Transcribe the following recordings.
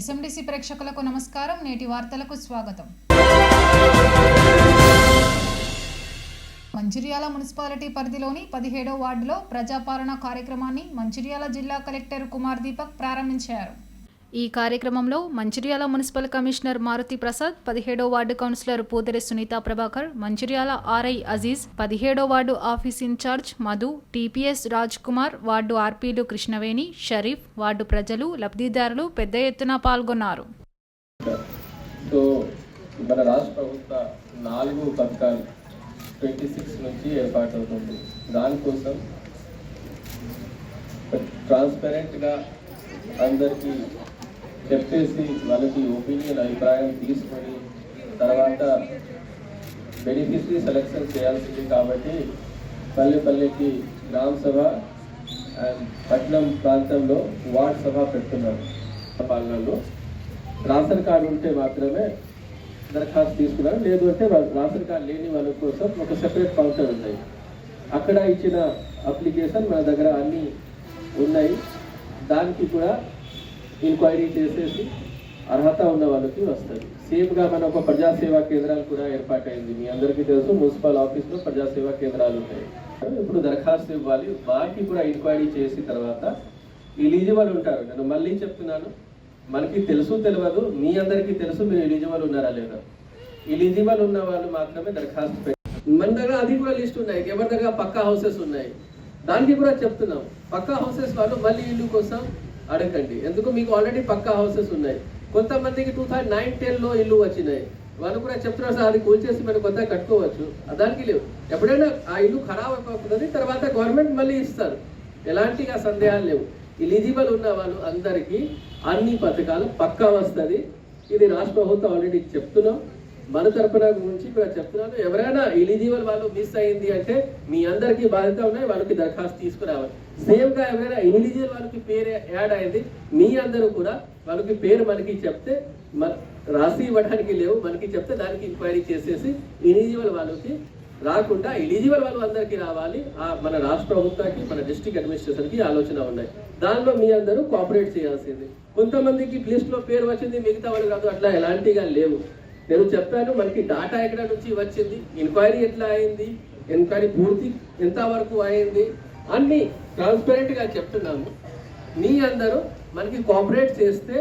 ఎస్ఎండిసి ప్రేక్షకులకు నమస్కారం. నేటి వార్తలకు స్వాగతం. మంచిర్యాల మున్సిపాలిటీ పరిధిలోని 17వ వార్డులో ప్రజాపాలన కార్యక్రమాన్ని మంచిర్యాల జిల్లా కలెక్టర్ కుమార్ దీపక్ ప్రారంభించారు. ఈ కార్యక్రమంలో మంచిర్యాల మున్సిపల్ కమిషనర్ మారుతి ప్రసాద్, 17వ ward councillor Puthari Sunitha Prabhakar, Mancherial RI Aziz, 17వ ward office incharge Madhu, TPS Raj Kumar, ward ఆర్పీలు కృష్ణవేణి, షరీఫ్, వార్డు ప్రజలు, లబ్ధిదారులు పెద్ద ఎత్తున పాల్గొన్నారు. మన రాష్ట్ర ప్రభుత్వ 4 పథకాలు 26 నుంచి ఏర్పాటవుతుంది. దానికోసం ట్రాన్స్పరెంట్గా అందరికీ చెప్పేసి వాళ్ళకి ఒపీనియన్ అభిప్రాయం తీసుకొని తర్వాత బెనిఫిషరీ సెలెక్షన్ చేయాల్సింది. కాబట్టి పల్లెకి గ్రామ సభ అండ్ పట్నం ప్రాంతంలో వార్డ్ సభ పెడుతున్నారు. పాలనలో రేషన్ కార్డు ఉంటే మాత్రమే దరఖాస్తు తీసుకున్నారు, లేదు అంటే రేషన్ కార్డు లేని వాళ్ళ కోసం ఒక సెపరేట్ కౌంటర్ ఉన్నాయి. అక్కడ ఇచ్చిన అప్లికేషన్ మన దగ్గర అన్నీ ఉన్నాయి. దానికి కూడా ఎంక్వైరీ చేసేసి అర్హత ఉన్న వాళ్ళకి వస్తుంది. సేమ్గా మన ఒక ప్రజాసేవా కేంద్రాలు కూడా ఏర్పాటైంది. మీ అందరికీ తెలుసు, మున్సిపల్ ఆఫీస్లో ప్రజాసేవా కేంద్రాలు ఉంటాయి. ఇప్పుడు దరఖాస్తు ఇవ్వాలి, వాటికి కూడా ఎంక్వైరీ చేసిన తర్వాత ఎలిజిబుల్ ఉంటారు. నేను మళ్ళీ చెప్తున్నాను, మనకి తెలియదు, మీ అందరికీ తెలుసు మీరు ఎలిజిబుల్ ఉన్నారా లేదా. ఎలిజిబుల్ ఉన్న వాళ్ళు మాత్రమే దరఖాస్తు పెట్టారు. మన దగ్గర అది కూడా లిస్ట్ ఉన్నాయి. ఎవరి దగ్గర పక్కా హౌసెస్ ఉన్నాయి దానికి కూడా చెప్తున్నాం. పక్కా హౌసెస్ వాళ్ళు మళ్ళీ ఇల్లు కోసం అడగండి, ఎందుకు మీకు ఆల్రెడీ పక్కా హౌసెస్ ఉన్నాయి. కొంతమందికి 2009-10లో ఇల్లు వచ్చినాయి, వాళ్ళు కూడా చెప్తున్నారు సార్ అది కూల్చేసి మనం కొత్తగా కట్టుకోవచ్చు. దానికి లేవు. ఎప్పుడైనా ఆ ఇల్లు ఖరాబ్ అయిపోతుంది, తర్వాత గవర్నమెంట్ మళ్ళీ ఇస్తారు. ఎలాంటి సందేహాలు లేవు. ఎలిజిబుల్ ఉన్న వాళ్ళు అందరికీ అన్ని పథకాలు పక్కా వస్తుంది. ఇది రాష్ట్ర ప్రభుత్వం ఆల్రెడీ చెప్తున్నాం. మన తరపున గురించి కూడా చెప్తున్నాను. ఎవరైనా ఎలిజిబుల్ వాళ్ళు మిస్ అయింది అంటే మీ అందరికీ బాధ్యత ఉన్నాయి, వాళ్ళకి దరఖాస్తు తీసుకురావాలి. సేమ్గా ఎవరైనా ఎలిజిబుల్ వాళ్ళకి పేరు యాడ్ అయింది, మీ అందరూ కూడా వాళ్ళకి పేరు మనకి చెప్తే రాసి ఇవ్వడానికి లేవు, మనకి చెప్తే దానికి ఎంక్వైరీ చేసేసి ఎలిజిబుల్ వాళ్ళకి రాకుండా ఎలిజిబుల్ వాళ్ళు అందరికీ రావాలి. మన రాష్ట్ర ప్రభుత్వానికి మన డిస్ట్రిక్ట్ అడ్మినిస్ట్రేషన్కి ఆలోచన ఉన్నాయి. దానిలో మీ అందరూ కోఆపరేట్ చేయాల్సింది. కొంతమందికి లిస్ట్లో పేరు వచ్చింది, మిగతా వాళ్ళు కాదు, అట్లా ఎలాంటిగా లేవు. నేను చెప్పాను మనకి డాటా ఎక్కడ నుంచి వచ్చింది, ఎంక్వైరీ ఎట్లా అయింది, ఎంక్వైరీ పూర్తి ఎంతవరకు అయింది, అన్నీ ట్రాన్స్పరెంట్గా చెప్తున్నాము. మీ అందరూ మనకి కోఆపరేట్ చేస్తే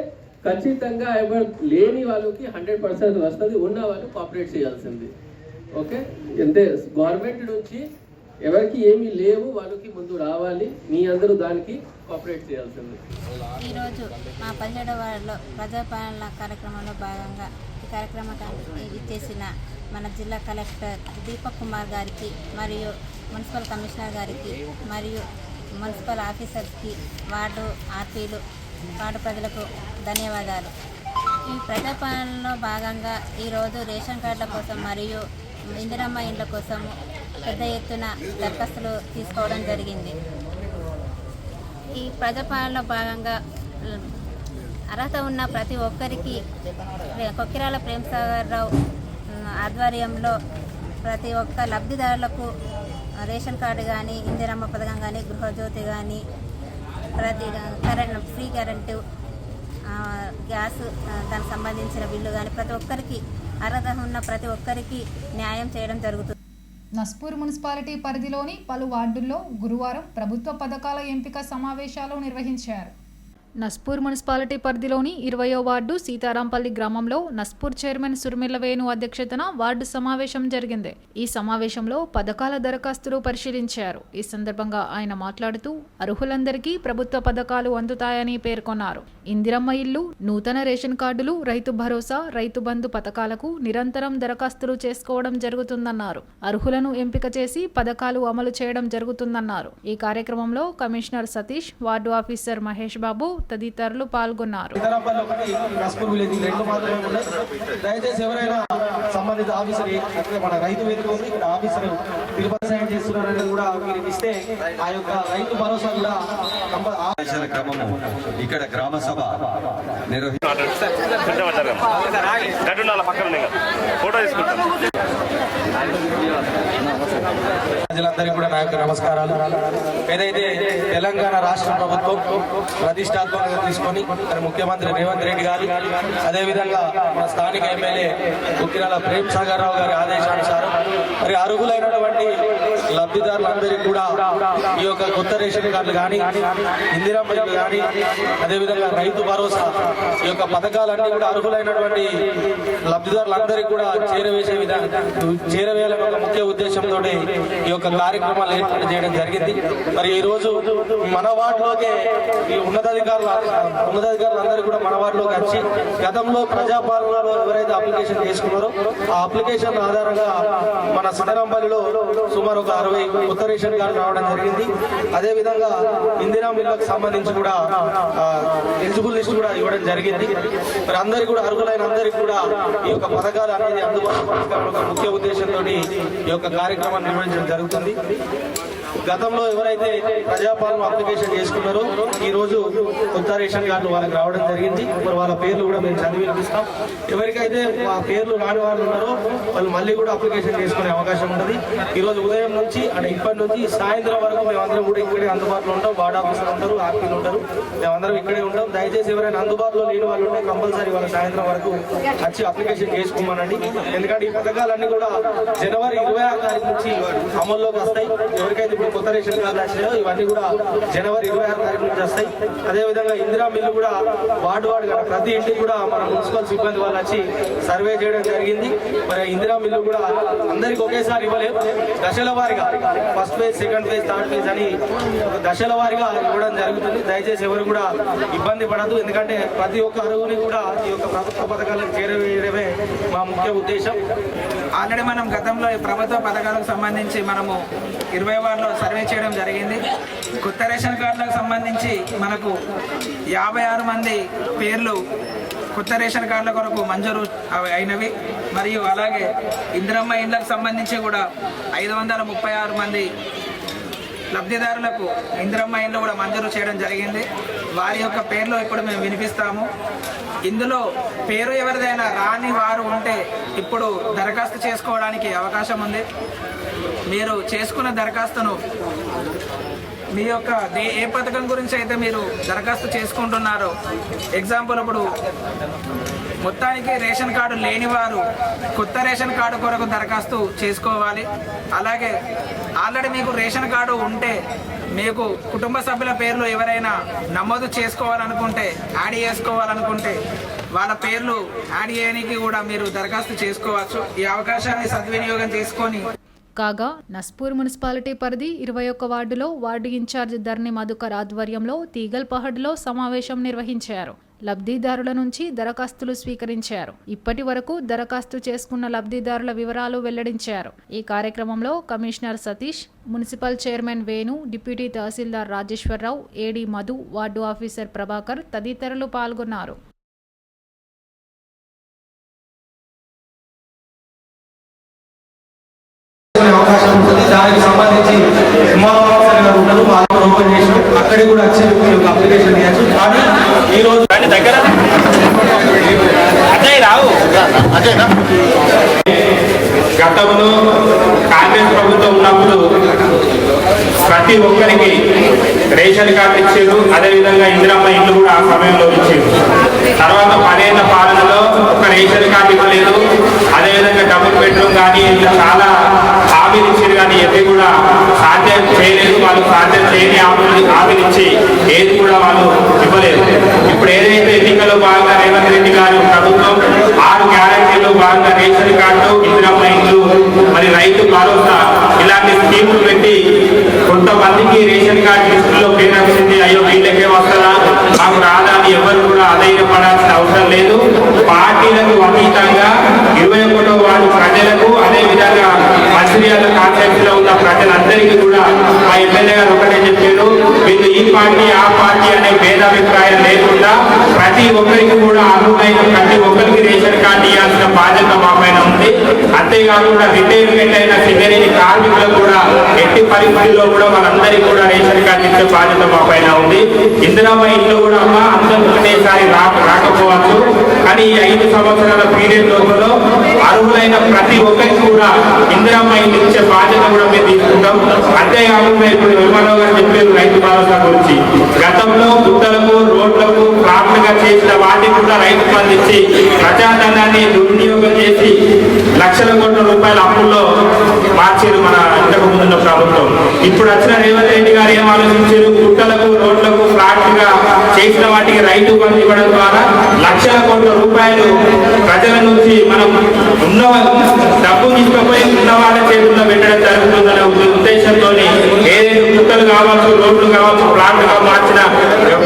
ఖచ్చితంగా ఎవరు లేని వాళ్ళకి 100% వస్తుంది, ఉన్న వాళ్ళు కోఆపరేట్ చేయాల్సింది. ఓకే, అంటే గవర్నమెంట్ నుంచి ఎవరికి ఏమీ లేవు వాళ్ళకి ముందు రావాలి. మీ అందరూ దానికి కోఆపరేట్ చేయాల్సింది. ఈరోజు మా 17వ వార్డులో ప్రజాపాలన కార్యక్రమంలో భాగంగా ఈ కార్యక్రమానికి ఇచ్చేసిన మన జిల్లా కలెక్టర్ దీపక్ కుమార్ గారికి, మరియు మున్సిపల్ కమిషనర్ గారికి, మరియు మున్సిపల్ ఆఫీసర్స్కి, వార్డు ఆర్పీలు, వార్డు ప్రజలకు ధన్యవాదాలు. ఈ ప్రజాపాలనలో భాగంగా ఈరోజు రేషన్ కార్డుల కోసం మరియు ఇందిరమ్మ ఇండ్ల కోసం పెద్ద ఎత్తున దరఖాస్తులు తీసుకోవడం జరిగింది. ఈ ప్రజాపాలనలో భాగంగా అర్హత ఉన్న ప్రతి ఒక్కరికి కొక్కిరాల ప్రేమసాగర్ రావు ఆధ్వర్యంలో ప్రతి ఒక్క లబ్ధిదారులకు రేషన్ కార్డు కానీ, ఇందిరమ్మ పథకం కానీ, గృహజ్యోతి కానీ, ప్రతి ఫ్రీ కరెంటు, గ్యాస్ దానికి సంబంధించిన బిల్లు కానీ ప్రతి ఒక్కరికి అర్హత ఉన్న ప్రతి ఒక్కరికి న్యాయం చేయడం జరుగుతుంది. నస్పూర్ మున్సిపాలిటీ పరిధిలోని పలు వార్డుల్లో గురువారం ప్రభుత్వ పథకాల ఎంపిక సమావేశాలు నిర్వహించారు. నస్పూర్ మున్సిపాలిటీ పరిధిలోని 20వ వార్డు సీతారాంపల్లి గ్రామంలో నస్పూర్ చైర్మన్ సుర్మిల వేణు అధ్యక్షతన వార్డు సమావేశం జరిగింది. ఈ సమావేశంలో పథకాల దరఖాస్తులు పరిశీలించారు. ఈ సందర్భంగా ఆయన మాట్లాడుతూ అర్హులందరికీ ప్రభుత్వ పథకాలు అందుతాయని పేర్కొన్నారు. ఇందిరమ్మ ఇల్లు, నూతన రేషన్ కార్డులు, రైతు భరోసా, రైతు బంధు పథకాలకు నిరంతరం దరఖాస్తులు చేసుకోవడం జరుగుతుందన్నారు. అర్హులను ఎంపిక చేసి పథకాలు అమలు చేయడం జరుగుతుందన్నారు. ఈ కార్యక్రమంలో commissioner Satish, ward officer Mahesh Babu తదితరులు పాల్గొన్నారు. దయచేసి ఎవరైనా సంబంధిత ఆఫీసర్ మన రైతు వేదిక ఉంది, ఇక్కడ ఆఫీసర్ తిరుపతి సైన్ చేస్తున్నారని కూడా మీరు ఇస్తే ఆ యొక్క రైతు భరోసా కూడా ఇక్కడ గ్రామ సభ ప్రజలందరికీ కూడా నా యొక్క నమస్కారాలు. ఏదైతే తెలంగాణ రాష్ట్ర ప్రభుత్వం ప్రతిష్టాత్మక రూపంగా తీసుకొని మరి ముఖ్యమంత్రి రేవంత్ రెడ్డి గారు అదేవిధంగా మన స్థానిక ఎమ్మెల్యే కుక్కిరాల ప్రేమ్ సాగర్ రావు గారి ఆదేశానుసారం మరి అర్హులైనటువంటి లబ్ధిదారులందరికీ కూడా ఈ యొక్క కొత్త రేషన్ కార్డులు కానీ ఇందిరమ్మ ఇల్లు కానీ అదేవిధంగా రైతు భరోసా ఈ యొక్క పథకాలన్నీ కూడా అర్హులైనటువంటి లబ్ధిదారులందరికీ కూడా చేరవేయాలని ఒక ముఖ్య ఉద్దేశంతో ఈ యొక్క కార్యక్రమాలు ఏర్పాటు చేయడం జరిగింది. మరి ఈ రోజు మన వార్డులోకే ఈ ఉన్నతాధికారులందరూ కూడా మన వార్డులోకి వచ్చి గతంలో ప్రజాపాలనలో ఎవరైతే అప్లికేషన్ చేసుకున్నారో ఆ అప్లికేషన్ ఆధారంగా మన సిద్ధరాంపల్లిలో సుమారు ఒక 60 కొత్త రేషన్ కార్డు రావడం జరిగింది. అదేవిధంగా ఇందిరా మిల్లుకు సంబంధించి కూడా ఎలిజిబుల్ లిస్ట్ కూడా ఇవ్వడం జరిగింది. మరి అందరికీ కూడా అర్హులైన అందరికీ కూడా ఈ యొక్క పథకాలు అనేది అందుబాటులో ఒక ముఖ్య ఉద్దేశంతో ఈ యొక్క కార్యక్రమాన్ని నిర్వహించడం జరుగుతుంది. గతంలో ఎవరైతే ప్రజాపాలన అప్లికేషన్ చేసుకున్నారో ఈ రోజు కొత్త రేషన్ కార్డులు వాళ్ళకి రావడం జరిగింది. మరి వాళ్ళ పేర్లు కూడా మేము చదివి వినిపిస్తాం. ఎవరికైతే ఆ పేర్లు రాని వాళ్ళు ఉన్నారో వాళ్ళు మళ్ళీ కూడా అప్లికేషన్ చేసుకునే అవకాశం ఉంటుంది. ఈ రోజు ఉదయం నుంచి అంటే ఇప్పటి నుంచి సాయంత్రం వరకు మేమందరం కూడా ఇక్కడే అందుబాటులో ఉంటాం. వార్డ్ ఆఫీసర్లు ఉంటారు, ఆర్పీలు ఉంటారు, మేమందరం ఇక్కడే ఉంటాం. దయచేసి ఎవరైనా అందుబాటులో లేని వాళ్ళు ఉంటే కంపల్సరీ వాళ్ళ సాయంత్రం వరకు వచ్చి అప్లికేషన్ చేసుకోమనండి. ఎందుకంటే ఈ పథకాలన్నీ కూడా జనవరి 26 తారీఖు నుంచి అమల్లోకి వస్తాయి. ఎవరికైతే ఇప్పుడు కొత్త రేషన్ కార్డులు వచ్చినాయో ఇవన్నీ కూడా జనవరి 26 తారీఖు నుంచి వస్తాయి. అదేవిధంగా ఇందిరా మిల్లు కూడా వార్డు ప్రతి ఇంటికి కూడా మన మున్సిపల్ సిబ్బంది వాళ్ళు వచ్చి సర్వే చేయడం జరిగింది. మరి ఇందిరా మిల్లు కూడా అందరికి ఒకేసారి ఇవ్వలేదు, దశల వారీగా first phase, second phase, third phase అని దశల వారీగా ఇవ్వడం జరుగుతుంది. దయచేసి ఎవరు కూడా ఇబ్బంది పడదు. ఎందుకంటే ప్రతి ఒక్క అర్హుని కూడా ఈ యొక్క ప్రభుత్వ పథకాలకు చేరవేయడమే మా ముఖ్య ఉద్దేశం. ఆల్రెడీ మనం గతంలో ఈ ప్రభుత్వ పథకాలకు సంబంధించి మనము 20 వార్డులో సర్వే చేయడం జరిగింది. కొత్త రేషన్ కార్డులకు సంబంధించి మనకు 56 మంది పేర్లు కొత్త రేషన్ కార్డుల కొరకు మంజూరు అయినవి. మరియు అలాగే ఇందిరమ్మ ఇండ్లకు సంబంధించి కూడా 536 మంది లబ్ధిదారులకు ఇందిరమ్మ ఇండ్లు కూడా మంజూరు చేయడం జరిగింది. వారి యొక్క పేర్లు ఇప్పుడు మేము వినిపిస్తాము. ఇందులో పేరు ఎవరిదైనా రాని వారు ఉంటే ఇప్పుడు దరఖాస్తు చేసుకోవడానికి అవకాశం ఉంది. మీరు చేసుకున్న దరఖాస్తును మీ యొక్క ఏ పథకం గురించి అయితే మీరు దరఖాస్తు చేసుకుంటున్నారో, ఎగ్జాంపుల్ ఇప్పుడు మొత్తానికి రేషన్ కార్డు లేని వారు కొత్త రేషన్ కార్డు కొరకు దరఖాస్తు చేసుకోవాలి. అలాగే ఆల్రెడీ మీకు రేషన్ కార్డు ఉంటే మీకు కుటుంబ సభ్యుల పేర్లు ఎవరైనా నమోదు చేసుకోవాలనుకుంటే, యాడ్ చేసుకోవాలనుకుంటే వాళ్ళ పేర్లు యాడ్ చేయడానికి కూడా మీరు దరఖాస్తు చేసుకోవచ్చు. ఈ అవకాశాన్ని సద్వినియోగం చేసుకొని కాగా నస్పూర్ మున్సిపాలిటీ పరిధి 21 వార్డులో వార్డు ఇన్ఛార్జ్ ధర్ని మధుకర్ ఆధ్వర్యంలో తీగల్పహడ్లో సమావేశం నిర్వహించారు. లబ్ధిదారుల నుంచి దరఖాస్తులు స్వీకరించారు. ఇప్పటి వరకు దరఖాస్తు చేసుకున్న లబ్ధిదారుల వివరాలు వెల్లడించారు. ఈ కార్యక్రమంలో commissioner Satish, municipal chairman Venu, deputy tahsildar Rajeswara Rao, AD Madhu, ward officer Prabhakar తదితరులు పాల్గొన్నారు. అవకాశం ఉంటుంది. దానికి సంబంధించి ఓపెన్ చేసి అక్కడికి కూడా వచ్చి అప్లికేషన్ చేయొచ్చు. కానీ ఈ రోజు దగ్గర గతంలో కాంగ్రెస్ ప్రభుత్వం ఉన్నప్పుడు ప్రతి ఒక్కరికి రేషన్ కార్డు ఇచ్చారు. అదేవిధంగా ఇందిరమ్మ ఇల్లు కూడా ఆ సమయంలో ఇచ్చారు. తర్వాత 10 ఏళ్ల పాలనలో ఒక రేషన్ కార్డు ఇవ్వలేదు. అదేవిధంగా డబుల్ బెడ్రూమ్ కానీ ఇట్లా చాలా హామీలు ఇచ్చారు. కానీ ఏది కూడా సాధ్యం చేయలేదు. వాళ్ళు సాధ్యం చేయని హామీలు ఇచ్చి ఏది కూడా వాళ్ళు ఇవ్వలేదు. ఇప్పుడు ఏదైతే ఎన్నికల్లో భాగంగా రేవంత్ రెడ్డి గారు ప్రభుత్వం 6 గ్యారెంటీలో భాగంగా రేషన్ కార్డు, ఇందిరమ్మ ఇల్లు, మరి రైతు భరోసా ఇలాంటి స్కీములు పెట్టి కొంతమందికి రేషన్ కార్డు లిస్టులో పేరు వచ్చింది. అయ్యో వీళ్ళకే వస్తుందా, మాకు రాదా అని ఎవరు కూడా అధైర్యపడాల్సిన అవసరం లేదు. పార్టీలకు అతీతంగా 21వ వార్డు ప్రజలకు, అదేవిధంగా మంచిర్యాల కాన్స్టిట్యూన్సీ లో ఉన్న ప్రజలందరికీ కూడా మా ఎమ్మెల్యే గారు ఒకటే చెప్పారు, వీళ్ళు ఈ పార్టీ ఆ పార్టీ అనే భేదాభిప్రాయం లేకుండా ప్రతి ఒక్కరికి కూడా అర్హులైన ప్రతి ఒక్కరికి రేషన్ కార్డు ఇవ్వాల్సిన బాధ్యత మా పైన ఉంది. అంతేకాకుండా రిటైర్మెంట్ అయిన సింగరేణి కార్మికులకు కూడా ఎట్టి పరిస్థితుల్లో కూడా వాళ్ళందరికీ కూడా రేషన్ కార్డు ఇచ్చే బాధ్యత మా పైన ఉంది. ఇందిరమ్మ ఇల్లు కూడా అందరూ ఒకటేసారి రాకపోవచ్చు. కానీ ఈ 5 సంవత్సరాల పీరియడ్ లోపల అర్హులైన ప్రతి ఒక్కరికి కూడా ఇందిరమ్మ ఇల్లు ఇచ్చే బాధ్యత కూడా మేము తీసుకుంటాం. తీసుకుంటాం. అంతేకాకుండా ఇప్పుడు విమానం గారు చెప్పారు రైతు భరోసా గురించి. గతంలో గుట్టలకు రోడ్లకు ప్లాట్లుగా చేసిన వాటికి కూడా రైతు స్పందించి ప్రజాధనాన్ని దుర్వినియోగం చేసి లక్షల కోట్ల రూపాయల అప్పుల్లో మార్చారు మన ఇంతకు ముందున్న ప్రభుత్వం. ఇప్పుడు వచ్చిన రేవంత్ రెడ్డి గారు ఏం ఆలోచించారు? గుట్టలకు రోడ్లకు ఫ్లాట్లుగా చేసిన వాటికి రైతు బంధు ఇవ్వడం ద్వారా లక్షల కోట్ల రూపాయలు ప్రజల నుంచి మనం ఉన్న డబ్బు తీసుకుపోయి ఉన్న వాళ్ళ చేతుల్లో పెట్టడం జరుగుతుందనే ఉద్దేశంతో ఏదైతే గుట్టలు కావచ్చు, రోడ్లు కావచ్చు, ప్లాట్లుగా మార్చిన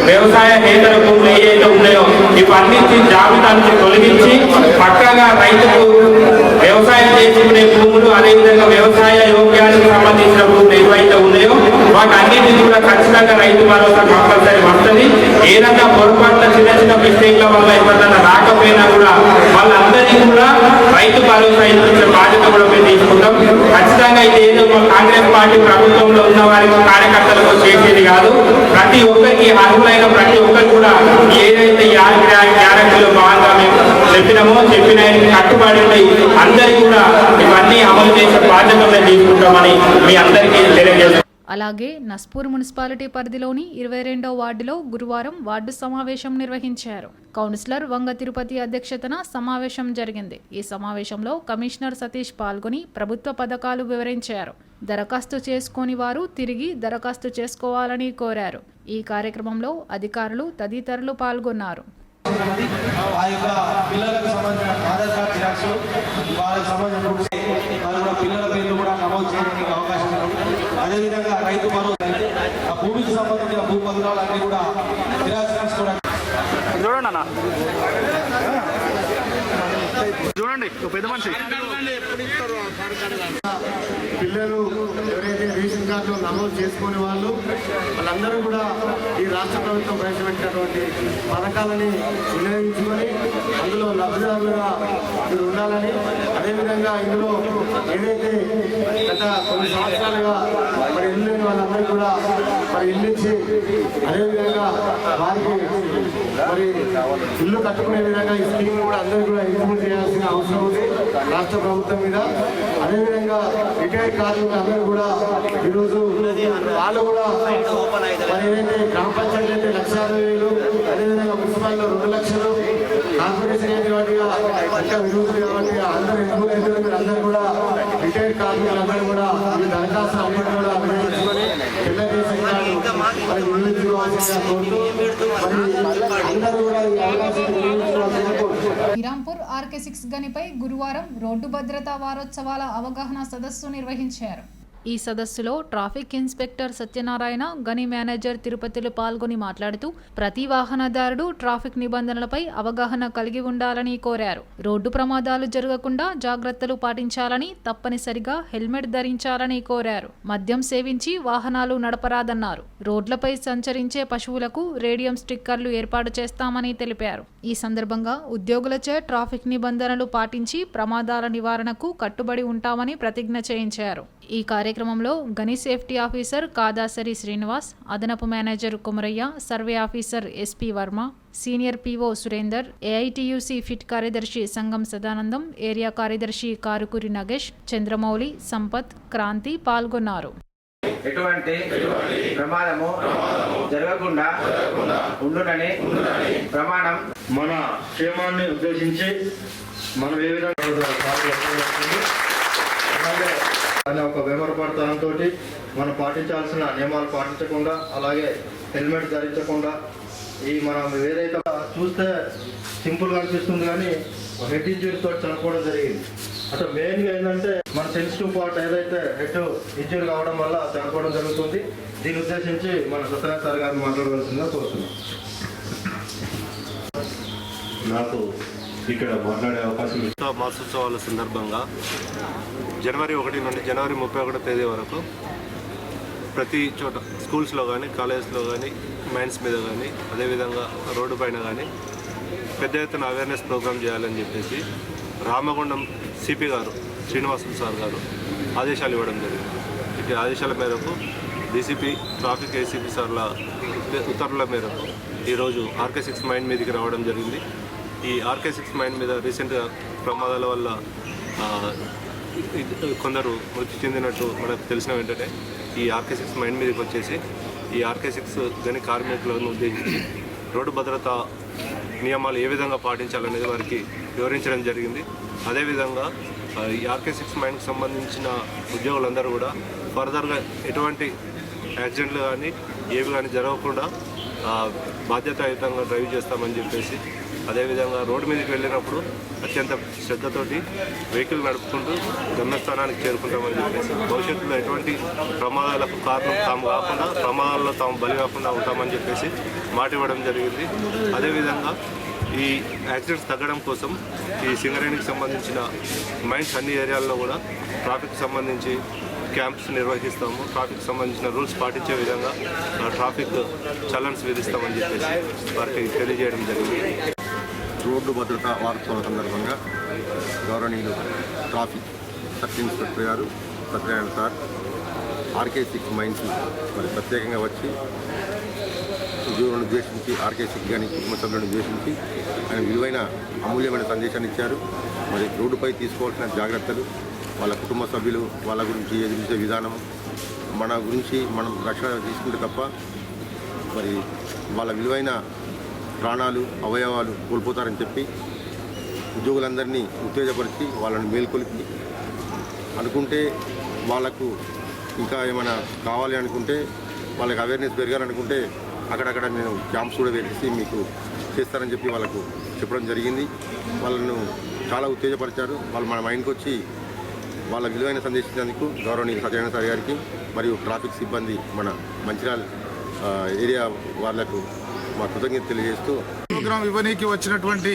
వ్యవసాయేతర భూములు ఏదైతే ఉన్నాయో ఇవన్నింటి జాబితా నుంచి తొలగించి పక్కగా రైతుకు వ్యవసాయం చేసుకునే భూములు, అదేవిధంగా వ్యవసాయ యోగ్యానికి సంబంధించిన భూములు ఏవైతే ఉన్నాయో వాటన్నింటినీ కూడా ఖచ్చితంగా రైతు భరోసా కంపల్సరీ వస్తుంది. ఏదన్నా పొరపాటున చిన్న చిన్న మిస్టేక్ల వల్ల ఎవరైనా రాకపోయినా కూడా వాళ్ళందరినీ కూడా రైతు భరోసా ఇచ్చే బాధ్యత కూడా మేము తీసుకుంటాం. ఖచ్చితంగా ఇది ఏదో కాంగ్రెస్ పార్టీ ప్రభుత్వంలో ఉన్న వారికి కార్యకర్తలకు చేసేది కాదు. ప్రతి ఒక్కరికి అర్హులైన ప్రతి ఒక్కరు కూడా ఏదైతే ఈ గ్యారెంటీలో భాగంగా మేము చెప్పిన కట్టుబడి ఉన్నాయి అందరికీ కూడా ఇవన్నీ అమలు చేసే బాధ్యత మేము తీసుకుంటామని మీ అందరికీ తెలియజేస్తాం. అలాగే నస్పూర్ మున్సిపాలిటీ పరిధిలోని 22వ వార్డులో గురువారం వార్డు సమావేశం నిర్వహించారు. కౌన్సిలర్ వంగ తిరుపతి అధ్యక్షతన సమావేశం జరిగింది. ఈ సమావేశంలో కమిషనర్ సతీష్ పాల్గొని ప్రభుత్వ పథకాలు వివరించారు. దరఖాస్తు చేసుకోని వారు తిరిగి దరఖాస్తు చేసుకోవాలని కోరారు. ఈ కార్యక్రమంలో అధికారులు తదితరులు పాల్గొన్నారు. ఆ యొక్క పిల్లలకు సంబంధించిన ఆధార్ కార్డు జిరాక్స్, వాళ్ళకి సంబంధించిన పిల్లల పేర్లు కూడా నమోదు చేయడానికి అవకాశం ఉంది. అదేవిధంగా రైతు భరోసా ఆ భూమికి సంబంధించిన భూ పత్రాలు అన్ని కూడా జిరాక్స్ కూడా చూడండి అన్న, చూడండి పెద్ద మనిషి పిల్లలు ఎవరైతే రేషన్ కార్డులో నమోదు చేసుకునే వాళ్ళందరూ కూడా ఈ రాష్ట్ర ప్రభుత్వం ప్రవేశపెట్టినటువంటి పథకాలని వినియోగించుకొని అందులో లబ్ధిదారులుగా మీరు ఉండాలని, అదేవిధంగా ఇందులో ఏదైతే గత కొన్ని సంవత్సరాలుగా మరి ఇల్లు లేని వాళ్ళందరూ కూడా మరి ఇల్లు ఇచ్చి అదేవిధంగా వారికి మరి ఇల్లు కట్టుకునే విధంగా ఈ స్కీమ్ కూడా అందరూ కూడా ఇంప్లిమెంట్ చేయాల్సిన అవసరం ఉంది రాష్ట్ర ప్రభుత్వం మీద. అదేవిధంగా రిటైర్డ్ కార్మికులు అందరూ కూడా ఈరోజు వాళ్ళు కూడా మరి ఏదైతే గ్రామ పంచాయతీ అయితే 1,60,000, అదేవిధంగా మున్సిపాలిటీలో 2 లక్షలు, కార్పొరేషన్ వాటిగా ఇంకా విరోధులు కాబట్టి అందరూ ఎదుగులేదు. మీరు అందరూ కూడా రిటైర్డ్ కార్మికులందరూ కూడా ఈ దరఖాస్తు అన్నింటి కూడా వినియోగించుకొని తెలుగుదేశం మరి వినియోగించుకోవాల్సిందిగా కోరుతూ మరి అందరూ కూడా ఈ అవకాశం వినియోగించుకోవాల్సిందిగా కోరుతూ శ్రీరాంపూర్ RK6 గనిపై గురువారం రోడ్డు భద్రతా వారోత్సవాల అవగాహన సదస్సు నిర్వహించారు. ఈ సదస్సులో ట్రాఫిక్ ఇన్స్పెక్టర్ సత్యనారాయణ, గని మేనేజర్ తిరుపతిలు పాల్గొని మాట్లాడుతూ ప్రతి వాహనదారుడు ట్రాఫిక్ నిబంధనలపై అవగాహన కలిగి ఉండాలని కోరారు. రోడ్డు ప్రమాదాలు జరగకుండా జాగ్రత్తలు పాటించాలని, తప్పనిసరిగా హెల్మెట్ ధరించాలని కోరారు. మద్యం సేవించి వాహనాలు నడపరాదన్నారు. రోడ్లపై సంచరించే పశువులకు రేడియం స్టిక్కర్లు ఏర్పాటు చేస్తామని తెలిపారు. ఈ సందర్భంగా ఉద్యోగులచే ట్రాఫిక్ నిబంధనలు పాటించి ప్రమాదాల నివారణకు కట్టుబడి ఉంటామని ప్రతిజ్ఞ చేయించారు. ఈ కార్యక్రమంలో గని సేఫ్టీ ఆఫీసర్ కాదాసరి శ్రీనివాస్, అదనపు manager Kumaraiah, survey officer SP Varma, senior PO Surender, AITUC fit కార్యదర్శి సంగం సదానందం, ఏరియా కార్యదర్శి కారుకూరి నగేష్, చంద్రమౌళి, సంపత్, క్రాంతి పాల్గొన్నారు. ఎటువంటి ప్రమాదము జరగకుండా ఉండునని ప్రమాణం. మన క్షేమాన్ని ఉద్దేశించి మనం ఏ విధంగా అనే ఒక వ్యవహారపడతనంతో మనం పాటించాల్సిన నియమాలు పాటించకుండా, అలాగే హెల్మెట్ ధరించకుండా, ఈ మనం ఏదైతే చూస్తే సింపుల్గా అనిపిస్తుంది కానీ హెడ్ ఇంజురీతో చనిపోవడం జరిగింది. అసలు మెయిన్గా ఏంటంటే మన సెన్సిటివ్ పార్ట్ ఏదైతే హెడ్ ఇంజురీ కావడం వల్ల చనిపోవడం జరుగుతుంది. దీన్ని ఉద్దేశించి మన సత్యనారాయణ సార్ గారిని మాట్లాడవలసిందిగా కోరుతున్నాం. నాకు ఇక్కడ మాట్లాడే అవకాశం మాసోత్సవాల సందర్భంగా జనవరి 1 నుండి జనవరి 31 తేదీ వరకు ప్రతి చోట స్కూల్స్లో కానీ, కాలేజెస్లో కానీ, మైన్స్ మీద కానీ, అదేవిధంగా రోడ్డు పైన కానీ పెద్ద ఎత్తున అవేర్నెస్ ప్రోగ్రామ్ చేయాలని చెప్పేసి రామగుండం CP గారు శ్రీనివాసులు సార్ గారు ఆదేశాలు ఇవ్వడం జరిగింది. ఇటు ఆదేశాల మేరకు DCP, ట్రాఫిక్ ACP సార్ల ఉత్తర్వుల మేరకు ఈరోజు RK6 మైన్ మీదకి రావడం జరిగింది. ఈ RK6 మైన్ మీద రీసెంట్గా ప్రమాదాల వల్ల కొందరు మృతి చెందినట్టు మనకు తెలిసిన వెంటనే ఈ RK6 మైండ్ మీదకి వచ్చేసి ఈ RK6 గని కార్మికులను ఉద్దేశించి రోడ్డు భద్రతా నియమాలు ఏ విధంగా పాటించాలనేది వారికి వివరించడం జరిగింది. అదేవిధంగా ఈ RK6 మైండ్కి సంబంధించిన ఉద్యోగులందరూ కూడా ఫర్దర్గా ఎటువంటి యాక్సిడెంట్లు కానీ ఏవి కానీ జరగకుండా బాధ్యతాయుతంగా డ్రైవ్ చేస్తామని చెప్పేసి, అదేవిధంగా రోడ్డు మీదకి వెళ్ళినప్పుడు అత్యంత శ్రద్ధతోటి వెహికల్ నడుపుకుంటూ గమ్యస్థానానికి చేరుకుంటామని చెప్పేసి, భవిష్యత్తులో ఎటువంటి ప్రమాదాలకు కారణం తాము కాకుండా, ప్రమాదాల్లో తాము బలి కాకుండా ఉంటామని చెప్పేసి మాట ఇవ్వడం జరిగింది. అదేవిధంగా ఈ యాక్సిడెంట్స్ తగ్గడం కోసం ఈ సింగరేణికి సంబంధించిన మైన్స్ అన్ని ఏరియాల్లో కూడా ట్రాఫిక్ సంబంధించి క్యాంప్స్ నిర్వహిస్తాము. ట్రాఫిక్ సంబంధించిన రూల్స్ పాటించే విధంగా ట్రాఫిక్ చలన్స్ విధిస్తామని చెప్పేసి వారికి తెలియజేయడం జరిగింది. రోడ్డు భద్రతా వారోత్సవం సందర్భంగా గౌరవనీయులు ట్రాఫిక్ సబ్ ఇన్స్పెక్టర్ గారు సత్యనారాయణ సార్ RK6 మైన్స్ మరి ప్రత్యేకంగా వచ్చి ఉద్యోగులను ఉద్దేశించి RK6 కానీ కుటుంబ సభ్యులను ఉద్దేశించి ఆయన విలువైన అమూల్యమైన సందేశాన్ని ఇచ్చారు. మరి రోడ్డుపై తీసుకోవాల్సిన జాగ్రత్తలు, వాళ్ళ కుటుంబ సభ్యులు వాళ్ళ గురించి ఎదిరించే విధానం, మన గురించి మనం రక్షణ తీసుకుంటే తప్ప మరి వాళ్ళ విలువైన ప్రాణాలు అవయవాలు కోల్పోతారని చెప్పి ఉద్యోగులందరినీ ఉత్తేజపరిచి వాళ్ళని మేల్కొలిపి అనుకుంటే వాళ్ళకు ఇంకా ఏమైనా కావాలి అనుకుంటే వాళ్ళకి అవేర్నెస్ పెరగాలనుకుంటే అక్కడక్కడ నేను క్యాంప్స్ కూడా పెట్టేసి మీకు చేస్తారని చెప్పి వాళ్ళకు చెప్పడం జరిగింది. వాళ్ళను చాలా ఉత్తేజపరిచారు. వాళ్ళు మన మైండ్కి వచ్చి వాళ్ళ విలువైన సందేశించినందుకు గౌరవనీయులు సత్యనారాయణ సార్ గారికి మరియు ట్రాఫిక్ సిబ్బంది మన మంచిర్యాల ఏరియా వాళ్లకు మా కృతజ్ఞత తెలియజేస్తూ ప్రోగ్రాం ఇవ్వనీకి వచ్చినటువంటి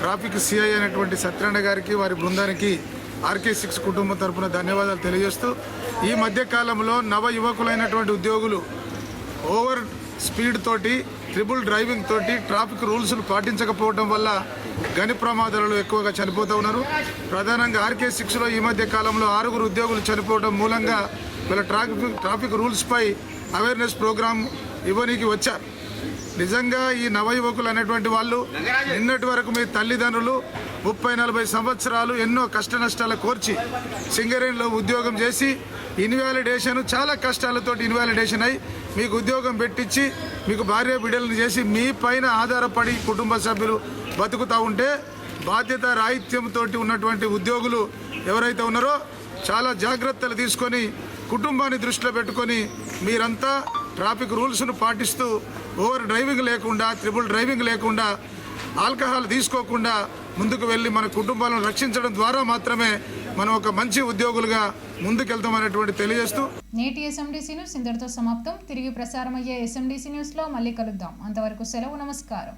ట్రాఫిక్ సిఐ అయినటువంటి సత్యనారాయణ గారికి వారి బృందానికి RK6 కుటుంబం తరపున ధన్యవాదాలు తెలియజేస్తూ, ఈ మధ్య కాలంలో నవ యువకులైనటువంటి ఉద్యోగులు ఓవర్ స్పీడ్ తోటి ట్రిపుల్ డ్రైవింగ్ తోటి ట్రాఫిక్ రూల్స్ను పాటించకపోవడం వల్ల గని ప్రమాదాలలో ఎక్కువగా చనిపోతూ ఉన్నారు. ప్రధానంగా RK6లో ఈ మధ్య కాలంలో 6 ఉద్యోగులు చనిపోవడం మూలంగా వీళ్ళ ట్రాఫిక్ రూల్స్పై అవేర్నెస్ ప్రోగ్రాం ఇవ్వనీకి వచ్చారు. నిజంగా ఈ నవ యువకులు అనేటువంటి వాళ్ళు నిన్నటి వరకు మీ తల్లిదండ్రులు 30-40 సంవత్సరాలు ఎన్నో కష్ట నష్టాలు కోర్చి సింగరేణిలో ఉద్యోగం చేసి ఇన్వాలిడేషన్ చాలా కష్టాలతో ఇన్వాలిడేషన్ అయి మీకు ఉద్యోగం పెట్టించి మీకు భార్య బిడ్డలను చేసి మీ పైన ఆధారపడి కుటుంబ సభ్యులు బతుకుతూ ఉంటే బాధ్యత రాహిత్యంతో ఉన్నటువంటి ఉద్యోగులు ఎవరైతే ఉన్నారో చాలా జాగ్రత్తలు తీసుకొని కుటుంబాన్ని దృష్టిలో పెట్టుకొని మీరంతా ట్రాఫిక్ రూల్స్ను పాటిస్తూ ఓవర్ డ్రైవింగ్ లేకుండా ట్రిపుల్ డ్రైవింగ్ లేకుండా ఆల్కహాల్ తీసుకోకుండా ముందుకు వెళ్ళి మన కుటుంబాలను రక్షించడం ద్వారా మాత్రమే మనం ఒక మంచి ఉద్యోగులుగా ముందుకెళ్తామనేటువంటి తెలియజేస్తూ నేటి SMDC న్యూస్ ఇంతటితో సమాప్తం. తిరిగి ప్రసారమయ్యే SMDC న్యూస్లో మళ్ళీ కలుద్దాం. అంతవరకు సెలవు. నమస్కారం.